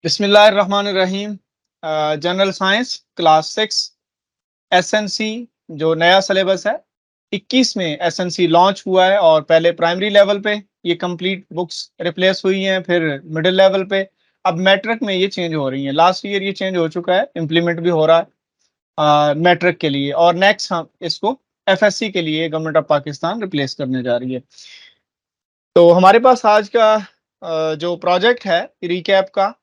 बिस्मिल्लाहिर्रहमानिर्रहीम। General science class 6 SNC जो नया सिलेबस है 21 में एसएनसी लॉन्च हुआ है और पहले प्राइमरी लेवल पे ये कंप्लीट बुक्स रिप्लेस हुई हैं, फिर मिडिल लेवल पे अब मैट्रिक में ये चेंज हो रही हैं। लास्ट ईयर ये चेंज हो चुका है, इम्प्लीमेंट भी हो रहा है मैट्रिक के लिए, और नेक्स्ट हम इसको एफएससी के लिए गवर्नमेंट ऑफ पाकिस्तान रिप्लेस करने जा रही है। तो हमारे पास आज का जो प्रोजेक्ट है रिकैप का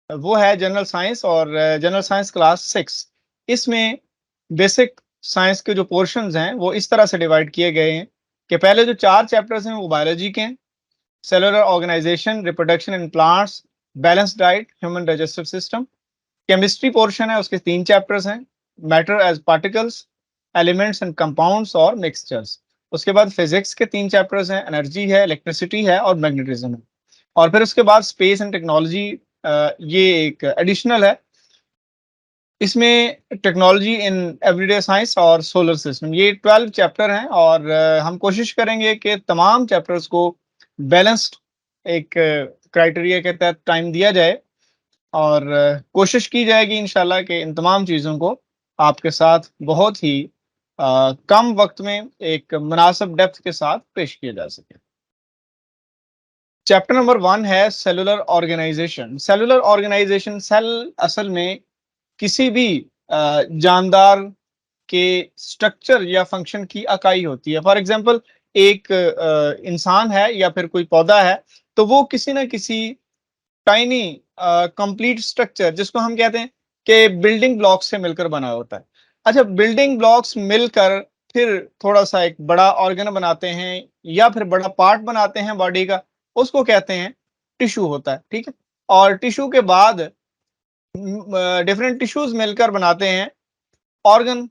वो है जनरल साइंस और जनरल साइंस क्लास 6। इसमें बेसिक साइंस के जो पोर्शंस हैं वो इस तरह से डिवाइड किए गए हैं कि पहले जो 4 चैप्टर्स हैं वो बायोलॉजी के हैं। Cellular organisation, reproduction in plants, balance diet, human digestive system. Chemistry portion है, उसके 3 चैप्टर्स हैं, matter as particles, elements and compounds और मिक्सचर्स। उसके बाद फिजिक्स के 3 चैप्टर्स हैं, एनर्जी है, इलेक्ट्रिसिटी है और मैग्नेटिज्म है। और फिर उसके बाद स्पेस एंड टेक्नोलॉजी ये एक एडिशनल है। इसमें टेक्नोलॉजी इन एवरीडे साइंस और सोलर सिस्टम, ये 12 चैप्टर हैं और हम कोशिश करेंगे कि तमाम चैप्टर्स को बैलेंस्ड एक क्राइटेरिया के तहत टाइम दिया जाए और कोशिश की जाएगी इंशाल्लाह कि इन तमाम चीज़ों को आपके साथ बहुत ही कम वक्त में एक मुनासिब डेप्थ के साथ पेश किया जा सके। चैप्टर नंबर 1 है cellular organisation. Cellular organisation, cell असल में किसी भी जानदार के स्ट्रक्चर या फंक्शन की इकाई होती है। फॉर एग्जांपल एक इंसान है या फिर कोई पौधा है, तो वो किसी ना किसी टाइनी कंप्लीट स्ट्रक्चर जिसको हम कहते हैं कि बिल्डिंग ब्लॉक्स से मिलकर बना होता है। अच्छा, बिल्डिंग ब्लॉक्स मिलकर फिर थोड़ा सा एक बड़ा ऑर्गन बनाते हैं या फिर बड़ा पार्ट बनाते हैं बॉडी का, उसको कहते हैं टिश्यू होता है। ठीक है, और टिश्यू के बाद डिफरेंट टिश्यूज मिलकर बनाते हैं ऑर्गन,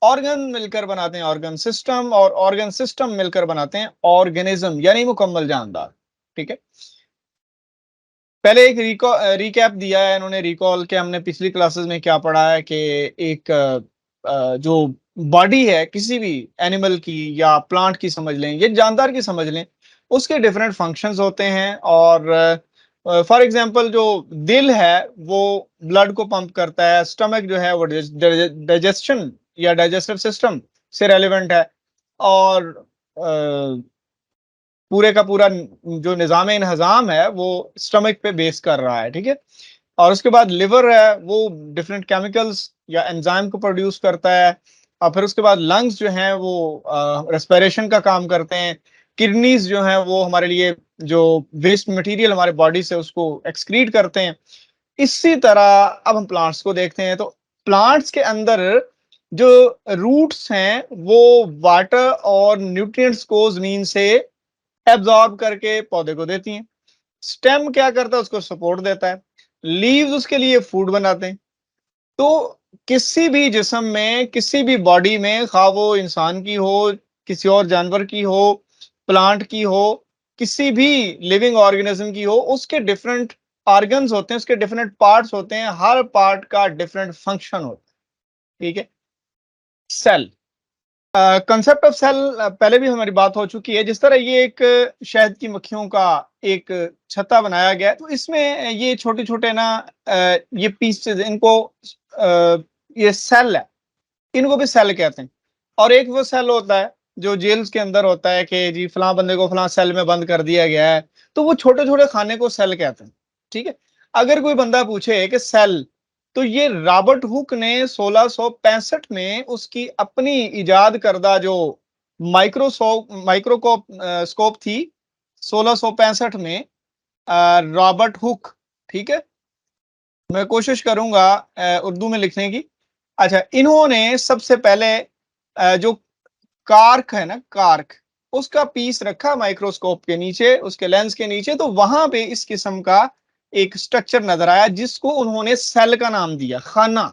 ऑर्गन मिलकर बनाते हैं ऑर्गन सिस्टम, और ऑर्गन सिस्टम मिलकर बनाते हैं ऑर्गेनिज्म यानी मुकम्मल जानदार। ठीक है, पहले एक रिकैप दिया है इन्होंने, रिकॉल के हमने पिछली क्लासेस में क्या पढ़ा है कि एक जो बॉडी है किसी भी एनिमल की या प्लांट की समझ लें, ये जानदार की समझ लें, उसके डिफरेंट फंक्शंस होते हैं। और फॉर एग्जांपल जो दिल है वो ब्लड को पंप करता है, स्टमक जो है वो डाइजेशन या डाइजेस्टिव सिस्टम से रेलिवेंट है, और पूरे का पूरा जो निज़ाम इंहज़ाम है वो स्टमक पे बेस कर रहा है। ठीक है, और उसके बाद लिवर है, वो डिफरेंट केमिकल्स या एंजाइम को प्रोड्यूस करता है, और फिर उसके बाद लंग्स जो हैं वो रेस्पिरेशन का काम करते हैं। किडनीज जो हैं वो हमारे लिए जो वेस्ट मटेरियल हमारे बॉडी से उसको एक्सक्रीट करते हैं। इसी तरह अब हम प्लांट्स को देखते हैं, तो प्लांट्स के अंदर जो रूट्स हैं वो वाटर और न्यूट्रिएंट्स को जमीन से एब्जॉर्ब करके पौधे को देती हैं। स्टेम क्या करता है, उसको सपोर्ट देता है। लीव्स उसके लिए फूड बनाते हैं। तो किसी भी जिस्म में, किसी भी बॉडी में, खा वो इंसान की हो, किसी और जानवर की हो, प्लांट की हो, किसी भी लिविंग ऑर्गेनिज्म की हो, उसके डिफरेंट ऑर्गन्स होते हैं, उसके डिफरेंट पार्ट्स होते हैं, हर पार्ट का डिफरेंट फंक्शन होता है। ठीक है, सेल, कंसेप्ट ऑफ सेल पहले भी हमारी बात हो चुकी है। जिस तरह ये एक शहद की मक्खियों का एक छत्ता बनाया गया है, तो इसमें ये छोटे छोटे ना ये पीसेज, इनको ये सेल है, इनको भी सेल कहते हैं। और एक वो सेल होता है जो जेल्स के अंदर होता है कि जी फलां बंदे को फलां सेल में बंद कर दिया गया है, तो वो छोटे छोटे खाने को सेल कहते हैं। ठीक है, अगर कोई बंदा पूछे कि सेल, तो ये रॉबर्ट हुक ने 1665 में उसकी अपनी इजाद करदा जो माइक्रोस्कोप स्कोप थी 1665 में, रॉबर्ट हुक। ठीक है, मैं कोशिश करूंगा उर्दू में लिखने की। अच्छा, इन्होंने सबसे पहले जो कार्क है ना, कार्क, उसका पीस रखा माइक्रोस्कोप के नीचे, उसके लेंस के नीचे, तो वहां पे इस किस्म का एक स्ट्रक्चर नजर आया जिसको उन्होंने सेल का नाम दिया, खाना।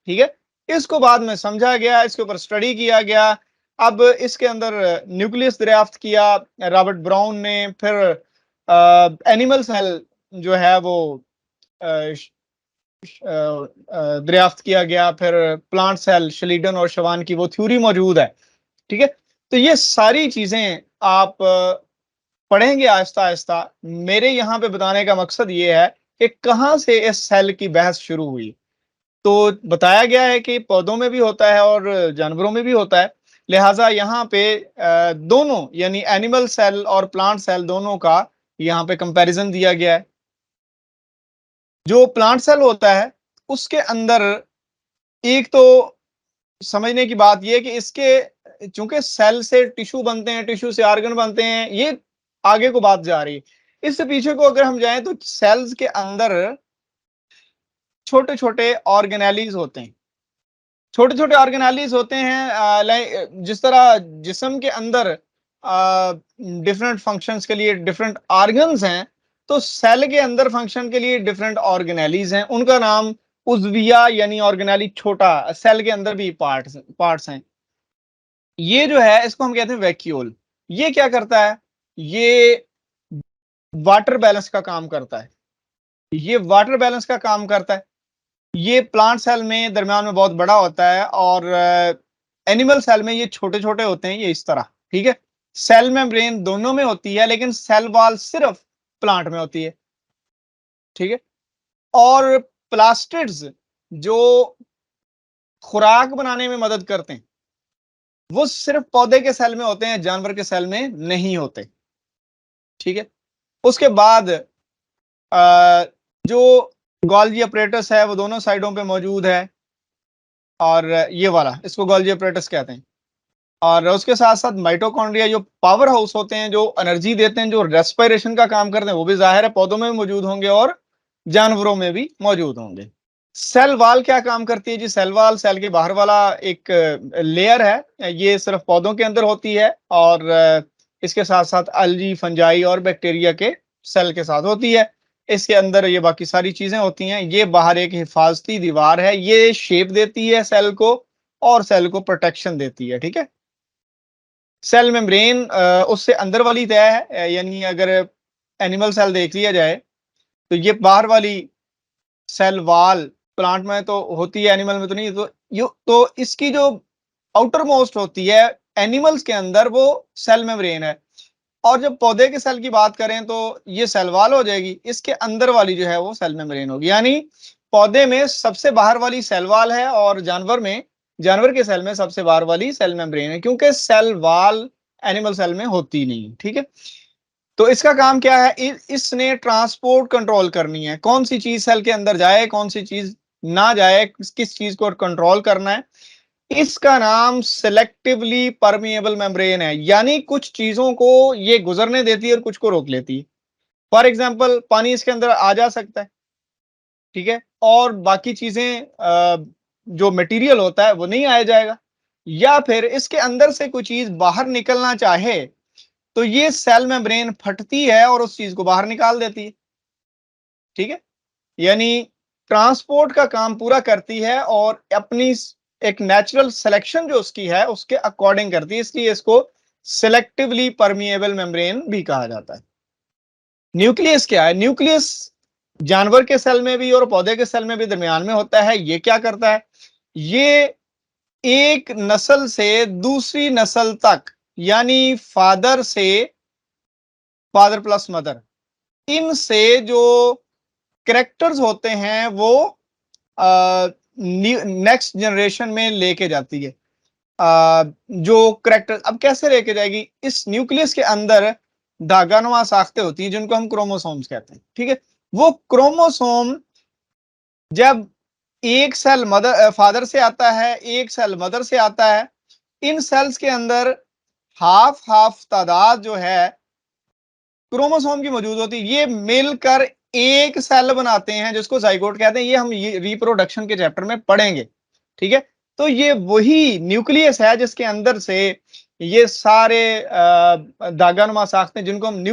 ठीक है, इसको बाद में समझा गया, इसके ऊपर स्टडी किया गया। अब इसके अंदर न्यूक्लियस दरियाफ्त किया रॉबर्ट ब्राउन ने, फिर एनिमल सेल जो है वो दरियाफ्त किया गया, फिर प्लांट सेल, शलीडन और शवान की वो थ्योरी मौजूद है। ठीक है, तो ये सारी चीजें आप पढ़ेंगे आहिस्ता आहिस्ता। मेरे यहाँ पे बताने का मकसद ये है कि कहाँ से इस सेल की बहस शुरू हुई। तो बताया गया है कि पौधों में भी होता है और जानवरों में भी होता है। लिहाजा यहाँ पे दोनों यानी एनिमल सेल और प्लांट सेल दोनों का यहाँ पे कंपैरिजन दिया गया है। जो प्लांट सेल होता है उसके अंदर एक तो समझने की बात यह है कि इसके चूंकि सेल से टिश्यू बनते हैं, टिश्यू से ऑर्गन बनते हैं, ये आगे को बात जा रही है। इससे पीछे को अगर हम जाएं तो सेल्स के अंदर छोटे छोटे ऑर्गेनेलीज होते हैं। छोटे छोटे ऑर्गेनेलीज होते हैं, जिस तरह जिस्म के अंदर डिफरेंट फंक्शंस के लिए डिफरेंट ऑर्गन्स हैं, तो सेल के अंदर फंक्शन के लिए डिफरेंट ऑर्गेनेलीज हैं। उनका नाम उज़विया यानी ऑर्गेनेली छोटा, सेल के अंदर भी पार्ट्स पार्ट्स हैं। ये जो है इसको हम कहते हैं वैक्यूल। ये क्या करता है? ये वाटर बैलेंस का काम करता है। ये वाटर बैलेंस का काम करता है। ये प्लांट सेल में दरमियान में बहुत बड़ा होता है और एनिमल सेल में ये छोटे छोटे होते हैं, ये इस तरह। ठीक है, सेल मेम्ब्रेन दोनों में होती है लेकिन सेल वॉल सिर्फ प्लांट में होती है। ठीक है, और प्लास्टिड्स जो खुराक बनाने में मदद करते हैं वो सिर्फ पौधे के सेल में होते हैं, जानवर के सेल में नहीं होते। ठीक है, उसके बाद जो गोल्गी अपरेटस है वो दोनों साइडों पे मौजूद है, और ये वाला इसको गोल्गी अपरेटस कहते हैं। और उसके साथ साथ माइटोकॉन्ड्रिया जो पावर हाउस होते हैं, जो एनर्जी देते हैं, जो रेस्पिरेशन का काम करते हैं, वो भी जाहिर है पौधों में भी मौजूद होंगे और जानवरों में भी मौजूद होंगे। सेल वाल क्या काम करती है जी? सेल वाल सेल के बाहर वाला एक लेयर है, ये सिर्फ पौधों के अंदर होती है और इसके साथ साथ अलजी, फंजाई और बैक्टीरिया के सेल के साथ होती है। इसके अंदर ये बाकी सारी चीजें होती हैं। ये बाहर एक हिफाजती दीवार है, ये शेप देती है सेल को और सेल को प्रोटेक्शन देती है। ठीक है, सेल मेम्ब्रेन उससे अंदर वाली तय है, यानी अगर एनिमल सेल देख लिया जाए तो ये बाहर वाली सेल वाल प्लांट में तो होती है, एनिमल में तो नहीं। तो इसकी जो आउटर मोस्ट होती है एनिमल्स के अंदर, वो सेल मेम्ब्रेन है। और जब पौधे के सेल की बात करें तो ये सेल वाल हो जाएगी, इसके अंदर वाली जो है वो सेल मेम्ब्रेन होगी। यानी पौधे में सबसे बाहर वाली सेल वाल है और जानवर के सेल में सबसे बाहर वाली सेल मेम्ब्रेन है, क्योंकि सेल वाल एनिमल सेल में होती नहीं। ठीक है, तो इसका काम क्या है? इसने ट्रांसपोर्ट कंट्रोल करनी है, कौन सी चीज सेल के अंदर जाए, कौन सी चीज ना जाए, किस चीज को कंट्रोल करना है। इसका नाम सिलेक्टिवली परमिएबल मेम्ब्रेन है, यानी कुछ चीजों को ये गुजरने देती है और कुछ को रोक लेती है। फॉर एग्जाम्पल, पानी इसके अंदर आ जा सकता है, ठीक है, और बाकी चीजें जो मटेरियल होता है वो नहीं आया जाएगा। या फिर इसके अंदर से कोई चीज बाहर निकलना चाहे तो ये सेल मेम्ब्रेन फटती है और उस चीज को बाहर निकाल देती है। ठीक है, यानी ट्रांसपोर्ट का काम पूरा करती है और अपनी एक नेचुरल सिलेक्शन जो उसकी है उसके अकॉर्डिंग करती है, इसलिए इसको सिलेक्टिवली परमिएबल मेम्ब्रेन भी कहा जाता है। न्यूक्लियस क्या है? न्यूक्लियस जानवर के सेल में भी और पौधे के सेल में भी दरमियान में होता है। ये क्या करता है? ये एक नस्ल से दूसरी नस्ल तक, यानी फादर प्लस मदर, इनसे जो करेक्टर्स होते हैं वो नेक्स्ट जनरेशन में लेके जाती है। जो करेक्टर अब कैसे लेके जाएगी? इस न्यूक्लियस के अंदर धागानुमा साख्तें होती हैं जिनको हम क्रोमोसोम्स कहते हैं। ठीक है, वो क्रोमोसोम जब एक सेल मदर फादर से आता है, एक सेल मदर से आता है, इन सेल्स के अंदर हाफ हाफ तादाद जो है क्रोमोसोम की मौजूद होती है। ये मिलकर एक सेल बनाते हैं जिसको जाइगोट कहते हैं। ये हम रिप्रोडक्शन के चैप्टर में पढ़ेंगे। ठीक है, तो ये वही न्यूक्लियस है जिसके अंदर से ये सारे दागानुमा साख्तें जिनको हम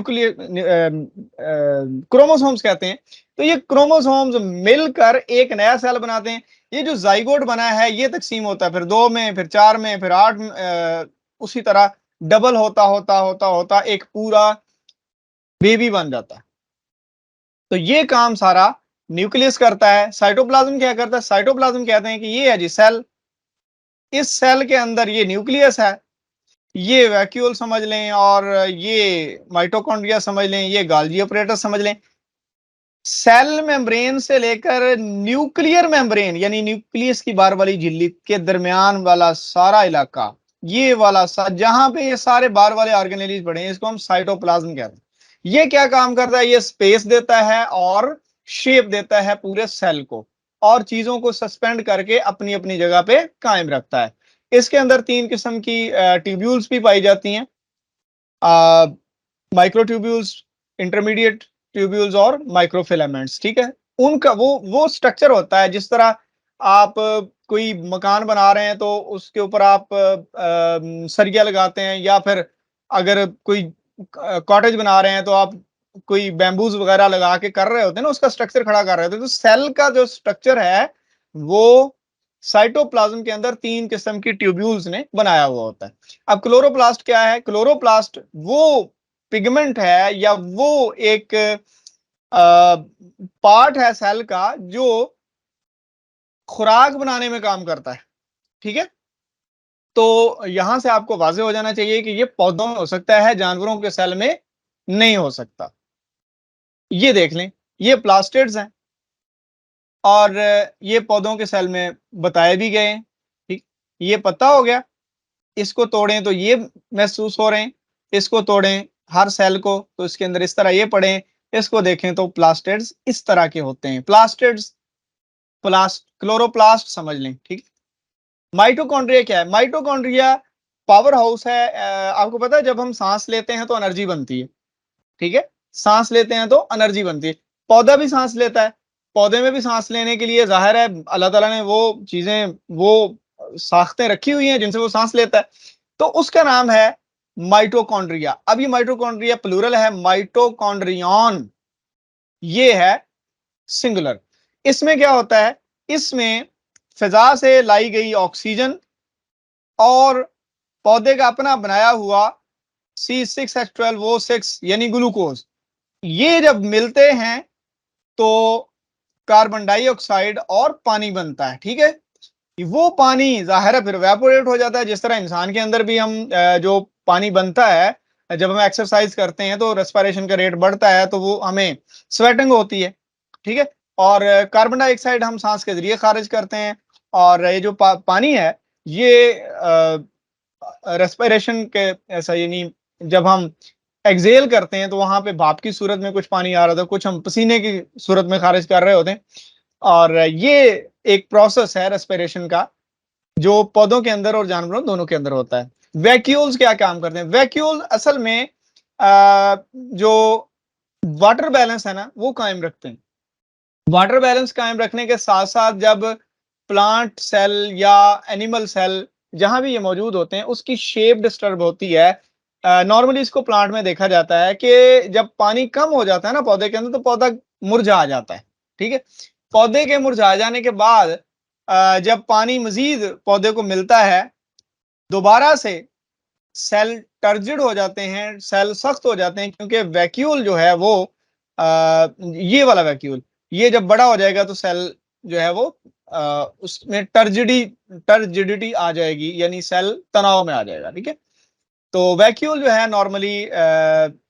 क्रोमोसोम्स कहते हैं, तो ये क्रोमोसोम्स मिलकर एक नया सेल बनाते हैं। ये जो जाइगोट बना है ये तकसीम होता है फिर 2 में, फिर 4 में, फिर 8 में, उसी तरह डबल होता होता होता होता एक पूरा बेबी बन जाता है। तो ये काम सारा न्यूक्लियस करता है। साइटोप्लाज्म क्या करता है? साइटोप्लाज्म कहते हैं कि ये है जी सेल, इस सेल के अंदर ये न्यूक्लियस है, ये वैक्यूल समझ लें और ये माइटोकॉन्ड्रिया समझ लें, ये गोल्गी अपरेटस समझ लें। सेल मेम्ब्रेन से लेकर न्यूक्लियर मेम्ब्रेन यानी न्यूक्लियस की बाहर वाली झिल्ली के दरमियान वाला सारा इलाका, ये वाला जहां पे ये सारे बाहर वाले ऑर्गेनेलीज पड़े हैं, इसको हम साइटोप्लाज्म कहते हैं। ये क्या काम करता है? ये स्पेस देता है और शेप देता है पूरे सेल को, और चीजों को सस्पेंड करके अपनी अपनी जगह पे कायम रखता है। इसके अंदर तीन किस्म की ट्यूब्यूल्स भी पाई जाती हैं, माइक्रोट्यूब्यूल्स, इंटरमीडिएट ट्यूब्यूल्स और माइक्रोफिलामेंट्स। ठीक है, उनका वो स्ट्रक्चर होता है, जिस तरह आप कोई मकान बना रहे हैं तो उसके ऊपर आप सरिया लगाते हैं, या फिर अगर कोई कॉटेज बना रहे हैं तो आप कोई बैम्बूज वगैरह लगा के कर रहे होते हैं ना, उसका स्ट्रक्चर खड़ा कर रहे होते हैं। तो सेल का जो स्ट्रक्चर है वो साइटोप्लाज्म के अंदर तीन किस्म की ट्यूब्यूल्स ने बनाया हुआ होता है। अब क्लोरोप्लास्ट क्या है? क्लोरोप्लास्ट वो पिगमेंट है या वो एक पार्ट है सेल का जो खुराक बनाने में काम करता है। ठीक है, तो यहां से आपको वाजे हो जाना चाहिए कि ये पौधों में हो सकता है, जानवरों के सेल में नहीं हो सकता। ये देख लें, ये प्लास्टिड्स हैं और ये पौधों के सेल में बताए भी गए हैं। ठीक, ये पता हो गया। इसको तोड़ें तो ये महसूस हो रहे हैं, इसको तोड़ें हर सेल को तो इसके अंदर इस तरह ये पड़े, इसको देखें तो प्लास्टिड्स इस तरह के होते हैं। प्लास्टिड्स, क्लोरोप्लास्ट समझ लें। ठीक, माइटोकॉन्ड्रिया क्या है? माइटोकॉन्ड्रिया पावर हाउस है। आपको पता है जब हम सांस लेते हैं तो एनर्जी बनती है। ठीक है, सांस लेते हैं तो एनर्जी बनती है। पौधा भी सांस लेता है, पौधे में भी सांस लेने के लिए जाहिर है अल्लाह ताला ने वो चीजें, वो साख्तें रखी हुई हैं जिनसे वो सांस लेता है, तो उसका नाम है माइटोकॉन्ड्रिया। अब ये माइटोकॉन्ड्रिया प्लूरल है, माइटोकॉन्ड्रियन ये है सिंगुलर। इसमें क्या होता है? इसमें फिजा से लाई गई ऑक्सीजन और पौधे का अपना बनाया हुआ C6H12O6 यानी ग्लूकोज, ये जब मिलते हैं तो कार्बन डाइऑक्साइड और पानी बनता है। ठीक है, वो पानी जाहिर है फिर वेपोरेट हो जाता है। जिस तरह इंसान के अंदर भी हम जो पानी बनता है, जब हम एक्सरसाइज करते हैं तो रेस्पिरेशन का रेट बढ़ता है तो वो हमें स्वेटिंग होती है। ठीक है, और कार्बन डाइऑक्साइड हम सांस के जरिए खारिज करते हैं, और ये जो पानी है ये रेस्पिरेशन के ऐसा यानी जब हम एक्सेल करते हैं तो वहां पे भाप की सूरत में कुछ पानी आ रहा था, कुछ हम पसीने की सूरत में खारिज कर रहे होते हैं। और ये एक प्रोसेस है रेस्पिरेशन का जो पौधों के अंदर और जानवरों दोनों के अंदर होता है। वैक्यूल्स क्या काम करते हैं? वैक्यूल असल में जो वाटर बैलेंस है ना वो कायम रखते हैं। वाटर बैलेंस कायम रखने के साथ साथ जब प्लांट सेल या एनिमल सेल जहां भी ये मौजूद होते हैं उसकी शेप डिस्टर्ब होती है। नॉर्मली इसको प्लांट में देखा जाता है कि जब पानी कम हो जाता है ना पौधे के अंदर तो पौधा मुरझा जाता है। ठीक है, पौधे के मुरझा जाने के बाद जब पानी मजीद पौधे को मिलता है दोबारा से सेल टर्जिड हो जाते हैं, सेल सख्त हो जाते हैं, क्योंकि वैक्यूल जो है वो ये वाला वैक्यूल ये जब बड़ा हो जाएगा तो सेल जो है वो उसमें टर्जिडिटी आ जाएगी, यानी सेल तनाव में आ जाएगा। ठीक है, तो वैक्यूल जो है नॉर्मली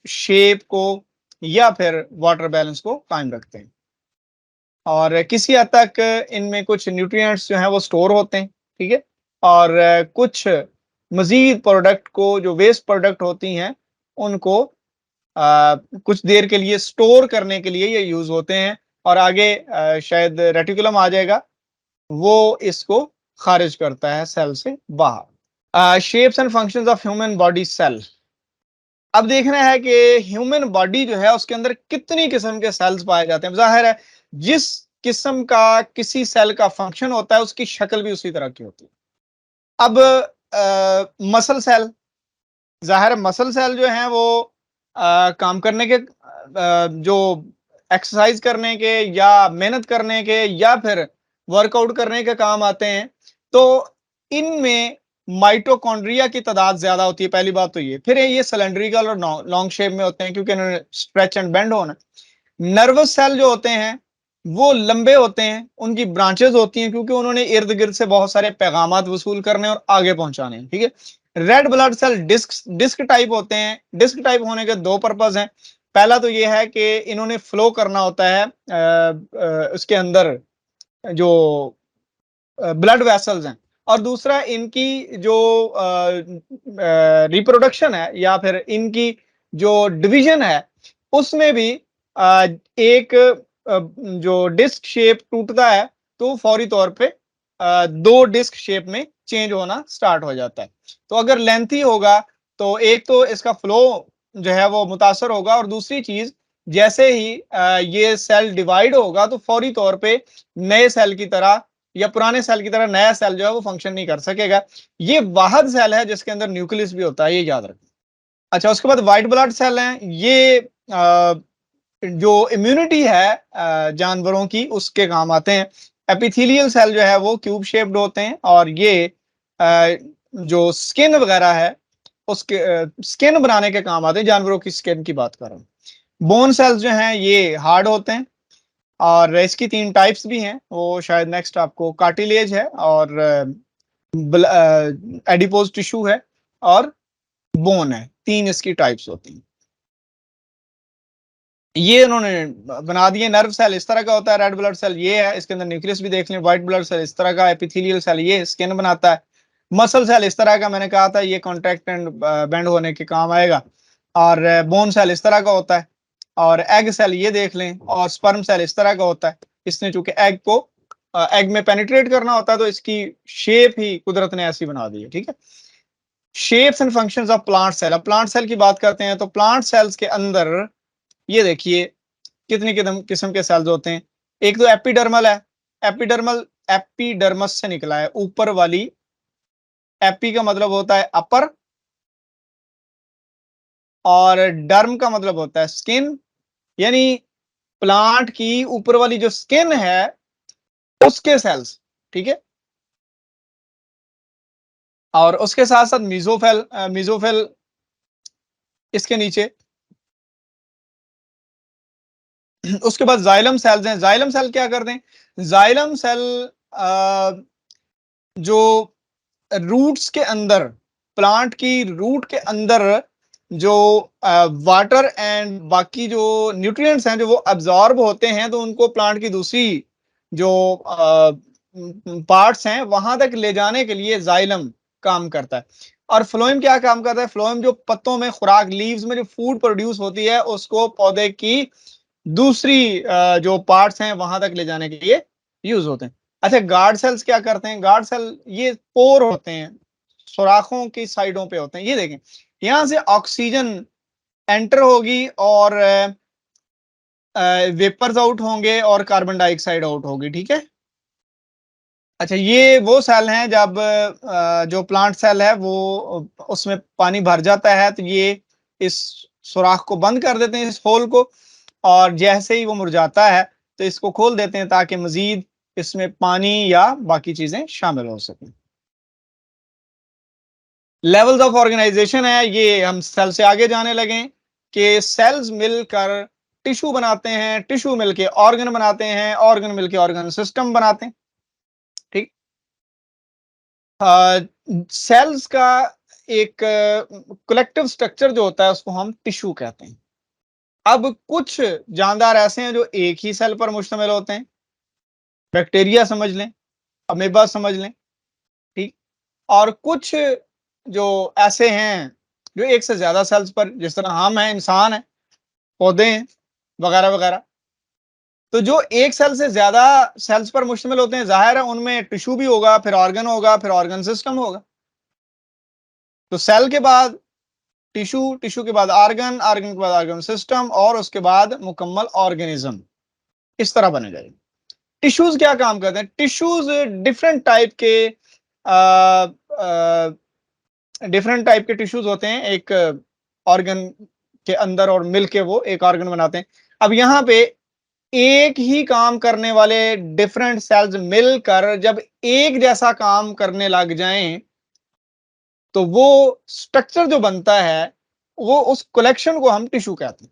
शेप को या फिर वाटर बैलेंस को कायम रखते हैं, और किसी हद तक इनमें कुछ न्यूट्रिएंट्स जो हैं वो स्टोर होते हैं। ठीक है, और कुछ मजीद प्रोडक्ट को जो वेस्ट प्रोडक्ट होती हैं उनको कुछ देर के लिए स्टोर करने के लिए ये यूज होते हैं, और आगे शायद रेटिकुलम आ जाएगा वो इसको खारिज करता है सेल से बाहर। Shapes and functions of human body cell. अब देखना है कि ह्यूमन बॉडी जो है उसके अंदर कितनी किस्म के सेल्स पाए जाते हैं। जाहिर है जिस किस्म का किसी सेल का फंक्शन होता है उसकी शक्ल भी उसी तरह की होती है। अब मसल सेल, जाहिर है मसल सेल जो हैं वो काम करने के जो एक्सरसाइज करने के या मेहनत करने के या फिर वर्कआउट करने के काम आते हैं, तो इनमें माइटोकॉन्ड्रिया की तादाद ज्यादा होती है। पहली बात तो ये, फिर ये सिलेंड्रिकल और लॉन्ग शेप में होते हैं क्योंकि इन्होंने स्ट्रेच एंड बेंड होना। नर्वस सेल जो होते हैं वो लंबे होते हैं, उनकी ब्रांचेस होती हैं क्योंकि उन्होंने इर्द गिर्द से बहुत सारे पैगामात वसूल करने और आगे पहुंचाने हैं। ठीक है, red blood cell disc type होते हैं। डिस्क टाइप होने के दो पर्पज हैं। पहला तो ये है कि इन्होंने फ्लो करना होता है उसके अंदर जो ब्लड वेसल्स हैं, और दूसरा इनकी जो रिप्रोडक्शन है या फिर इनकी जो डिवीजन है उसमें भी एक जो डिस्क शेप टूटता है तो फौरी तौर पे दो डिस्क शेप में चेंज होना स्टार्ट हो जाता है। तो अगर लेंथी होगा तो एक तो इसका फ्लो जो है वो मुतासर होगा, और दूसरी चीज जैसे ही ये सेल डिवाइड होगा तो फौरी तौर पे नए सेल की तरह या पुराने सेल की तरह नया सेल जो है वो फंक्शन नहीं कर सकेगा। ये वाहिद सेल है जिसके अंदर न्यूक्लियस भी होता है, ये याद रखें। अच्छा, उसके बाद व्हाइट ब्लड सेल हैं, ये जो इम्यूनिटी है जानवरों की उसके काम आते हैं। एपिथेलियल सेल जो है वो क्यूब शेप्ड होते हैं, और ये जो स्किन वगैरह है उसके स्किन बनाने के काम आते हैं। जानवरों की स्किन की बात कर रहा हूँ। बोन सेल्स जो हैं ये हार्ड होते हैं, और इसकी 3 टाइप्स भी हैं, वो शायद नेक्स्ट आपको कार्टिलेज है, और एडिपोज टिश्यू है, और बोन है। 3 इसकी टाइप्स होती हैं। ये उन्होंने बना दिए। नर्व सेल इस तरह का होता है, रेड ब्लड सेल ये है, इसके अंदर न्यूक्लियस भी देख लें। व्हाइट ब्लड सेल इस तरह का, एपिथेलियल सेल ये स्किन बनाता है। मसल सेल इस तरह का, मैंने कहा था ये कॉन्ट्रैक्ट एंड बेंड होने के काम आएगा। और बोन सेल इस तरह का होता है, और एग सेल ये देख लें, और स्पर्म सेल इस तरह का होता है। इसने चूंकि एग को एग में पेनिट्रेट करना होता है तो इसकी शेप ही कुदरत ने ऐसी बना दी है। ठीक है, shapes and functions of plant cell. अब प्लांट सेल की बात करते हैं तो प्लांट सेल्स के अंदर ये देखिए कितनी किस्म के सेल्स होते हैं। एक तो एपिडर्मल है, एपिडर्मल एपिडर्मस से निकला है, ऊपर वाली। एपी का मतलब होता है अपर, और डर्म का मतलब होता है स्किन, यानी प्लांट की ऊपर वाली जो स्किन है उसके सेल्स। ठीक है, और उसके साथ साथ मीजोफेल, मीजोफेल इसके नीचे। उसके बाद जाइलम सेल्स हैं। जाइलम सेल क्या करते हैं? जाइलम सेल जो रूट्स के अंदर, प्लांट की रूट के अंदर जो वाटर एंड बाकी जो न्यूट्रिएंट्स हैं जो वो अब्जॉर्ब होते हैं, तो उनको प्लांट की दूसरी जो पार्ट्स हैं वहां तक ले जाने के लिए जाइलम काम करता है। और फ्लोएम क्या काम करता है? फ्लोएम जो पत्तों में खुराक, लीव्स में जो फूड प्रोड्यूस होती है उसको पौधे की दूसरी जो पार्ट्स हैं वहां तक ले जाने के लिए यूज होते हैं। अच्छा, गार्ड सेल्स क्या करते हैं? गार्ड सेल ये पोर होते हैं, सुराखों की साइडों पे होते हैं। ये देखें, यहां से ऑक्सीजन एंटर होगी और वेपर्स आउट होंगे और कार्बन डाइऑक्साइड आउट होगी। ठीक है। अच्छा, ये वो सेल हैं जब जो प्लांट सेल है वो उसमें पानी भर जाता है तो ये इस सुराख को बंद कर देते हैं, इस होल को, और जैसे ही वो मुरझाता है तो इसको खोल देते हैं ताकि मजीद इसमें पानी या बाकी चीजें शामिल हो सकें। लेवल्स ऑफ ऑर्गेनाइजेशन है, ये हम सेल से आगे जाने लगे कि सेल्स मिलकर टिश्यू बनाते हैं, टिश्यू मिलके ऑर्गन बनाते हैं, ऑर्गन मिलके ऑर्गन सिस्टम बनाते हैं। ठीक, सेल्स का एक कलेक्टिव स्ट्रक्चर जो होता है उसको हम टिश्यू कहते हैं। अब कुछ जानदार ऐसे हैं जो एक ही सेल पर मुश्तमिल होते हैं, बैक्टीरिया समझ लें, अमीबा समझ लें। ठीक, और कुछ जो ऐसे हैं जो एक से ज्यादा सेल्स पर, जिस तरह हम हैं, इंसान हैं, पौधे हैं, वगैरह वगैरह। तो जो एक सेल से ज्यादा सेल्स पर मुश्तमिल होते हैं, जाहिर है उनमें टिश्यू भी होगा, फिर ऑर्गन होगा, फिर ऑर्गन सिस्टम होगा। तो सेल के बाद टिश्यू, टिश्यू के बाद ऑर्गन, ऑर्गन के बाद ऑर्गन सिस्टम, और उसके बाद मुकम्मल ऑर्गेनिज्म। इस तरह बने जाएगी। टिश्यूज क्या काम करते हैं? टिश्यूज डिफरेंट टाइप के टिश्यूज होते हैं एक ऑर्गन के अंदर, और मिलके वो एक ऑर्गन बनाते हैं। अब यहाँ पे एक ही काम करने वाले डिफरेंट सेल्स मिलकर जब एक जैसा काम करने लग जाएं तो वो स्ट्रक्चर जो बनता है वो उस कलेक्शन को हम टिश्यू कहते हैं।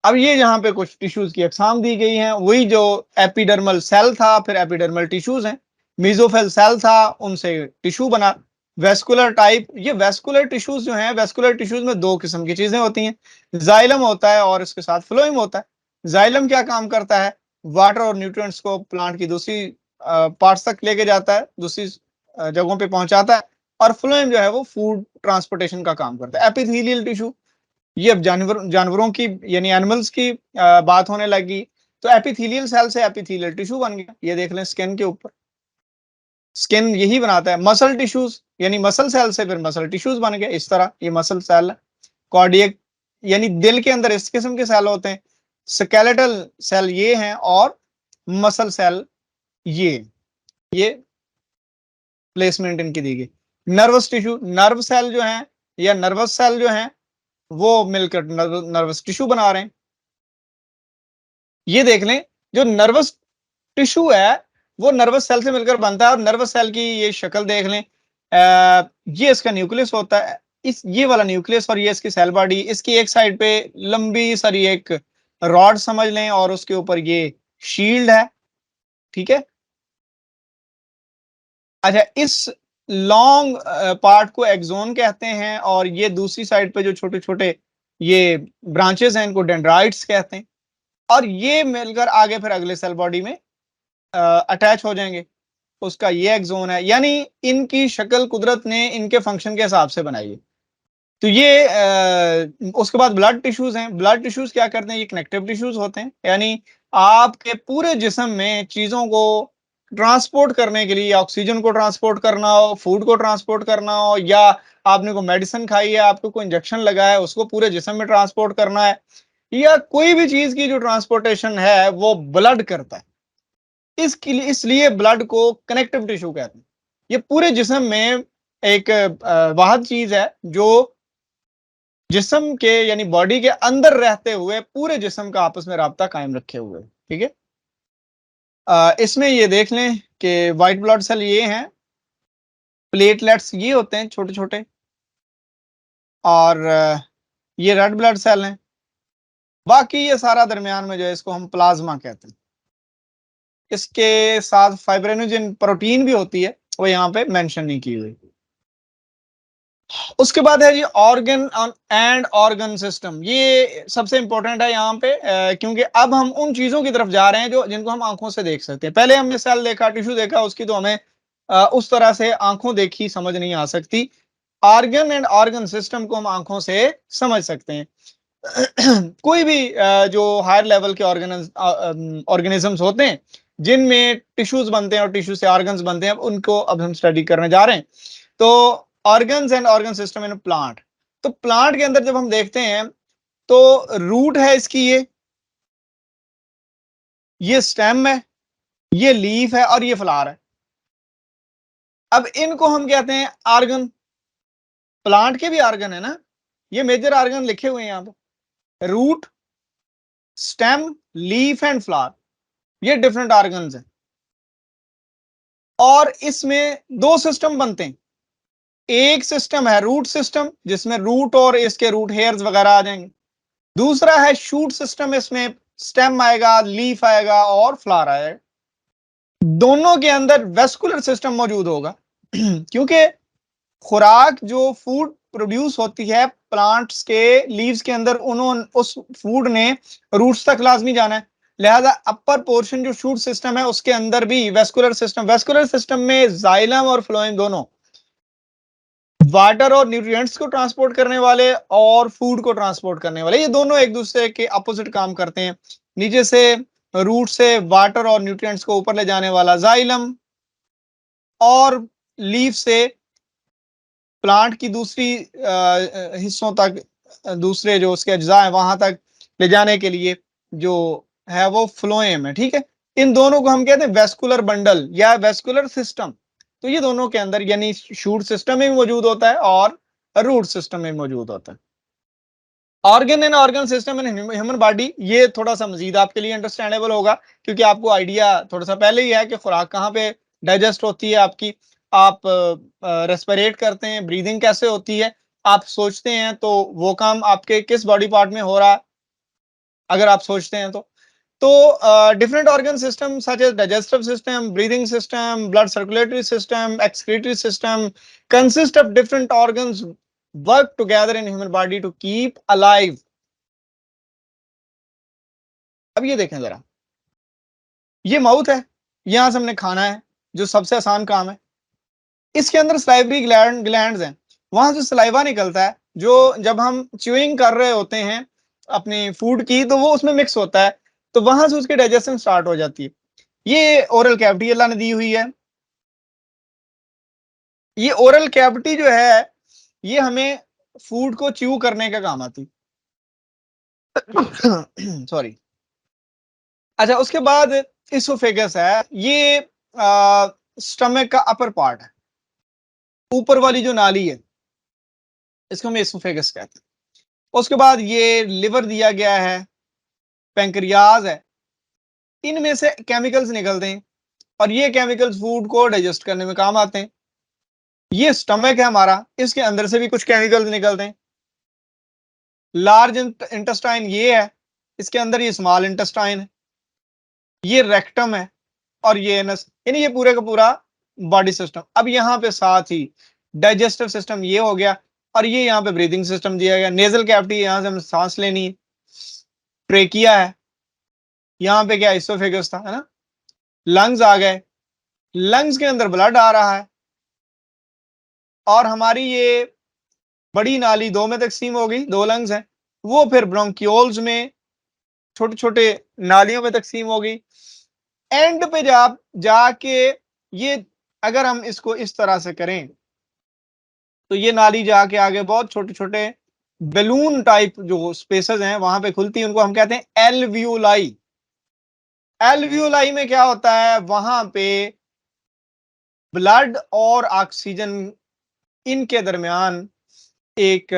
अब ये यहाँ पे कुछ टिश्यूज की अकसाम दी गई हैं, वही जो एपिडर्मल सेल था, फिर एपिडर्मल टिश्यूज हैं। मीजोफेल सेल था, उनसे टिश्यू बना, वेस्कुलर टाइप, ये वेस्कुलर टिश्यूज जो हैं, वेस्कुलर टिश्यूज में दो किस्म की चीजें होती हैं, जाइलम होता है और इसके साथ फ्लोएम होता है। जाइलम क्या काम करता है, वाटर और न्यूट्रिएंट्स को प्लांट की दूसरी पार्ट्स तक लेके जाता है, दूसरी जगहों पे पहुंचाता है, और फ्लोएम जो है वो फूड ट्रांसपोर्टेशन का काम करता है। एपिथेलियल टिश्यू, ये अब जानवरों की यानी एनिमल्स की बात होने लगी, तो एपिथेलियल सेल से एपिथेलियल टिश्यू बन गया। ये देख लें स्किन के ऊपर, स्किन यही बनाता है। मसल टिश्यूज यानी मसल सेल से फिर मसल टिश्यूज बन गए, इस तरह ये मसल सेल है। कार्डियक यानी दिल के अंदर इस किस्म के सेल होते हैं। स्केलेटल सेल ये हैं और मसल सेल ये प्लेसमेंट इनकी दी गई। नर्वस टिश्यू, नर्व सेल जो है या नर्वस सेल जो है वो मिलकर नर्वस टिश्यू बना रहे हैं। ये देख लें, जो नर्वस टिश्यू है वो नर्वस सेल से मिलकर बनता है, और नर्वस सेल की ये शक्ल देख लें, ये इसका न्यूक्लियस होता है, इस ये वाला न्यूक्लियस, और ये इसकी सेल बॉडी, इसकी एक साइड पे लंबी सारी एक रॉड समझ लें और उसके ऊपर ये शील्ड है, ठीक है। अच्छा, इस लॉन्ग पार्ट को एक्सोन कहते हैं, और ये दूसरी साइड पे जो छोटे छोटे ये ब्रांचेस हैं इनको डेंड्राइट्स कहते हैं, और ये मिलकर आगे फिर अगले सेल बॉडी में अटैच हो जाएंगे, उसका ये एक्सोन है। यानी इनकी शक्ल कुदरत ने इनके फंक्शन के हिसाब से बनाई है। तो ये उसके बाद ब्लड टिश्यूज हैं। ब्लड टिश्यूज क्या करते हैं, ये कनेक्टिव टिश्यूज होते हैं, यानी आपके पूरे जिस्म में चीजों को ट्रांसपोर्ट करने के लिए, ऑक्सीजन को ट्रांसपोर्ट करना हो, फूड को ट्रांसपोर्ट करना हो, या आपने कोई मेडिसिन खाई है, आपको कोई इंजेक्शन लगा है, उसको पूरे जिस्म में ट्रांसपोर्ट करना है, या कोई भी चीज की जो ट्रांसपोर्टेशन है वो ब्लड करता है। इसके लिए, इसलिए ब्लड को कनेक्टिव टिश्यू कहते हैं। ये पूरे जिस्म में एक वाहद चीज है जो जिस्म के यानी बॉडी के अंदर रहते हुए पूरे जिस्म का आपस में राब्ता कायम रखे हुए, ठीक है। इसमें ये देख लें कि व्हाइट ब्लड सेल ये हैं, प्लेटलेट्स ये होते हैं छोटे छोटे, और ये रेड ब्लड सेल हैं। बाकी ये सारा दरमियान में जो है इसको हम प्लाज्मा कहते हैं। इसके साथ फाइब्रिनोजन प्रोटीन भी होती है, वो यहाँ पे मेंशन नहीं की हुई। उसके बाद है जी ऑर्गन एंड ऑर्गन सिस्टम, ये सबसे इंपॉर्टेंट है यहाँ पे, क्योंकि अब हम उन चीजों की तरफ जा रहे हैं जो जिनको हम आंखों से देख सकते हैं। पहले हमने सेल देखा, टिश्यू देखा, उसकी तो हमें उस तरह से आंखों देखी समझ नहीं आ सकती। ऑर्गन एंड ऑर्गन सिस्टम को हम आंखों से समझ सकते हैं। कोई भी जो हायर लेवल के ऑर्गेनिजम्स होते हैं जिनमें टिश्यूज बनते हैं और टिश्यू से ऑर्गन्स बनते हैं, उनको अब हम स्टडी करने जा रहे हैं। तो organs and organ system in plant, तो प्लांट के अंदर जब हम देखते हैं तो रूट है इसकी, ये स्टेम है, ये लीफ है, और ये फ्लावर है। अब इनको हम कहते हैं ऑर्गन। प्लांट के भी ऑर्गन है ना, ये मेजर ऑर्गन लिखे हुए हैं यहां पे, root, stem, leaf and flower, ये डिफरेंट ऑर्गन्स हैं। और इसमें दो सिस्टम बनते हैं। एक सिस्टम है रूट सिस्टम, जिसमें रूट और इसके रूट हेयर्स वगैरह आ जाएंगे। दूसरा है शूट सिस्टम, इसमें स्टेम आएगा, लीफ आएगा और फ्लावर आएगा। दोनों के अंदर वेस्कुलर सिस्टम मौजूद होगा क्योंकि खुराक जो फूड प्रोड्यूस होती है प्लांट्स के लीव्स के अंदर, उन्होंने उस फूड ने रूट्स तक लाजमी जाना है। लिहाजा अपर पोर्शन जो शूट सिस्टम है उसके अंदर भी वेस्कुलर सिस्टम में जाइलम और फ्लोएम दोनों वाटर और न्यूट्रिएंट्स को ट्रांसपोर्ट करने वाले और फूड को ट्रांसपोर्ट करने वाले, ये दोनों एक दूसरे के अपोजिट काम करते हैं। नीचे से रूट से वाटर और न्यूट्रिएंट्स को ऊपर ले जाने वाला जाइलम, और लीफ से प्लांट की दूसरी हिस्सों तक, दूसरे जो उसके अज्जा है वहां तक ले जाने के लिए जो है वो फ्लोएम है, ठीक है। इन दोनों को हम कहते हैं वेस्कुलर बंडल या वेस्कुलर सिस्टम। तो ये दोनों के अंदर यानी शूट सिस्टम में भी मौजूद होता है और रूट सिस्टम में मौजूद होता है। Organ and organ system in human body, ये थोड़ा सा मजीद आपके लिए अंडरस्टैंडेबल होगा, क्योंकि आपको आइडिया थोड़ा सा पहले ही है कि खुराक कहाँ पे डाइजेस्ट होती है आपकी, आप रेस्पिरेट करते हैं, ब्रीदिंग कैसे होती है, आप सोचते हैं तो वो काम आपके किस बॉडी पार्ट में हो रहा है, अगर आप सोचते हैं तो। तो different organ systems such as digestive system, breathing system, blood circulatory system, excretory system consist of different organs work together in human body to keep alive. अब ये देखें जरा, ये माउथ है, यहां से हमने खाना है, जो सबसे आसान काम है। इसके अंदर सलाइवरी ग्लैंड्स हैं, वहां से सलाइवा निकलता है, जो जब हम च्यूइंग कर रहे होते हैं अपनी फूड की, तो वो उसमें मिक्स होता है, तो वहां से उसकी डाइजेशन स्टार्ट हो जाती है। ये ओरल कैविटी अल्लाह ने दी हुई है। ये ओरल कैविटी जो है, ये हमें फूड को च्यू करने का काम आती सॉरी। अच्छा, उसके बाद इसोफेगस है, ये स्टमक का अपर पार्ट है, ऊपर वाली जो नाली है, इसको हम इसोफेगस कहते हैं। उसके बाद ये लिवर दिया गया है, पैंक्रियाज है, इनमें से केमिकल्स निकलते हैं और ये केमिकल्स फूड को डाइजेस्ट करने में काम आते हैं। ये स्टमक है हमारा, इसके अंदर से भी कुछ केमिकल्स निकलते हैं। लार्ज इंटेस्टाइन ये है, इसके अंदर ये स्मॉल इंटेस्टाइन है, ये रेक्टम है और ये एनस, यानी ये पूरे का पूरा बॉडी सिस्टम। अब यहाँ पे साथ ही डाइजेस्टिव सिस्टम ये हो गया और ये यहाँ पे ब्रीदिंग सिस्टम दिया गया। नेजल कैविटी, यहाँ से हमें सांस लेनी है। ट्रेकिया है, यहाँ पे क्या इसोफेगस था, है ना। लंग्स आ गए, लंग्स के अंदर ब्लड आ रहा है और हमारी ये बड़ी नाली दो में तकसीम हो गई, दो लंग्स हैं, वो फिर ब्रोंकियोल्स में छोटे छोटे नालियों में तकसीम हो गई। एंड पे जाके ये, अगर हम इसको इस तरह से करें तो ये नाली जाके आगे बहुत छोटे छोटे बैलून टाइप जो स्पेसेस हैं वहां पे खुलती है, उनको हम कहते हैं एल्वियोलाई। एल्वियोलाई में क्या होता है, वहां पे ब्लड और ऑक्सीजन इनके दरमियान एक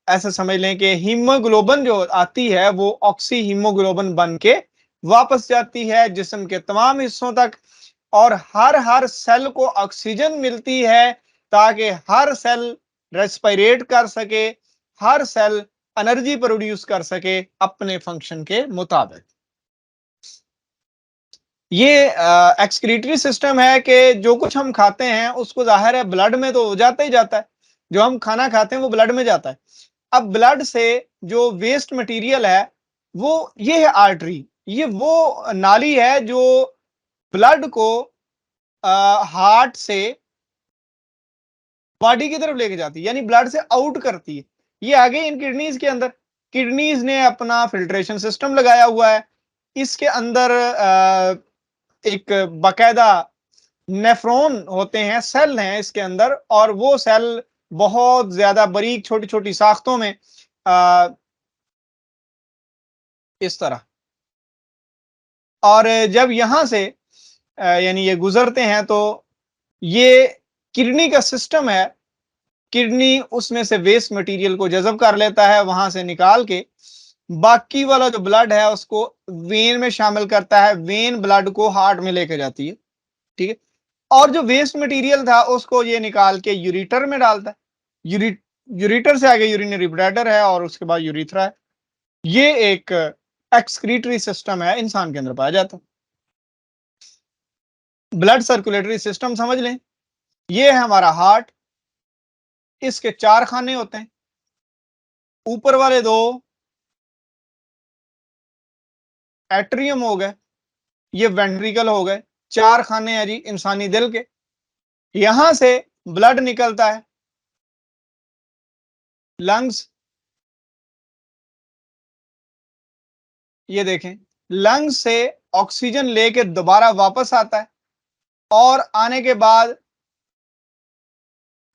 ऐसा समझ लें कि हीमोग्लोबिन जो आती है वो ऑक्सी हीमोग्लोबिन बन के वापस जाती है जिस्म के तमाम हिस्सों तक, और हर सेल को ऑक्सीजन मिलती है ताकि हर सेल रेस्पिरेट कर सके, हर सेल एनर्जी प्रोड्यूस कर सके अपने फंक्शन के मुताबिक। ये एक्सक्रीटरी सिस्टम है कि जो कुछ हम खाते हैं उसको जाहिर है ब्लड में तो जाता ही जाता है, जो हम खाना खाते हैं वो ब्लड में जाता है। अब ब्लड से जो वेस्ट मटेरियल है वो, ये है आर्टरी, ये वो नाली है जो ब्लड को हार्ट से बॉडी की तरफ लेके जाती है, यानी ब्लड से आउट करती है। ये आगे इन किडनीज के अंदर, किडनीज ने अपना फिल्ट्रेशन सिस्टम लगाया हुआ है, इसके अंदर एक बाकायदा नेफ्रॉन होते हैं, सेल हैं इसके अंदर, और वो सेल बहुत ज्यादा बारीक छोटी छोटी साख्तों में इस तरह, और जब यहां से यानी ये गुजरते हैं तो ये किडनी का सिस्टम है, किडनी उसमें से वेस्ट मटेरियल को जज़ब कर लेता है, वहां से निकाल के बाकी वाला जो ब्लड है उसको वेन में शामिल करता है, वेन ब्लड को हार्ट में लेके जाती है, ठीक है। और जो वेस्ट मटेरियल था उसको ये निकाल के यूरिटर में डालता है, यूरिटर से आगे यूरिनरी ब्लैडर है और उसके बाद यूरिथ्रा है। ये एक एक्सक्रीटरी सिस्टम है, इंसान के अंदर पाया जाता है। ब्लड सर्कुलेटरी सिस्टम समझ लें, ये है हमारा हार्ट, इसके 4 खाने होते हैं, ऊपर वाले 2 एट्रियम हो गए, ये वेंट्रिकल हो गए, 4 खाने हैं जी इंसानी दिल के। यहां से ब्लड निकलता है लंग्स, ये देखें, लंग्स से ऑक्सीजन लेके दोबारा वापस आता है और आने के बाद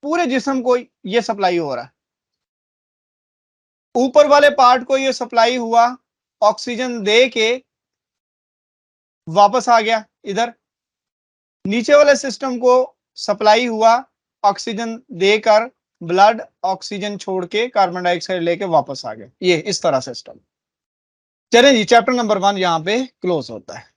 पूरे जिस्म को ये सप्लाई हो रहा है। ऊपर वाले पार्ट को ये सप्लाई हुआ, ऑक्सीजन दे के वापस आ गया इधर, नीचे वाले सिस्टम को सप्लाई हुआ, ऑक्सीजन देकर ब्लड ऑक्सीजन छोड़ के कार्बन डाइऑक्साइड लेके वापस आ गया। ये इस तरह सिस्टम। चलें जी, चैप्टर नंबर 1 यहाँ पे क्लोज होता है।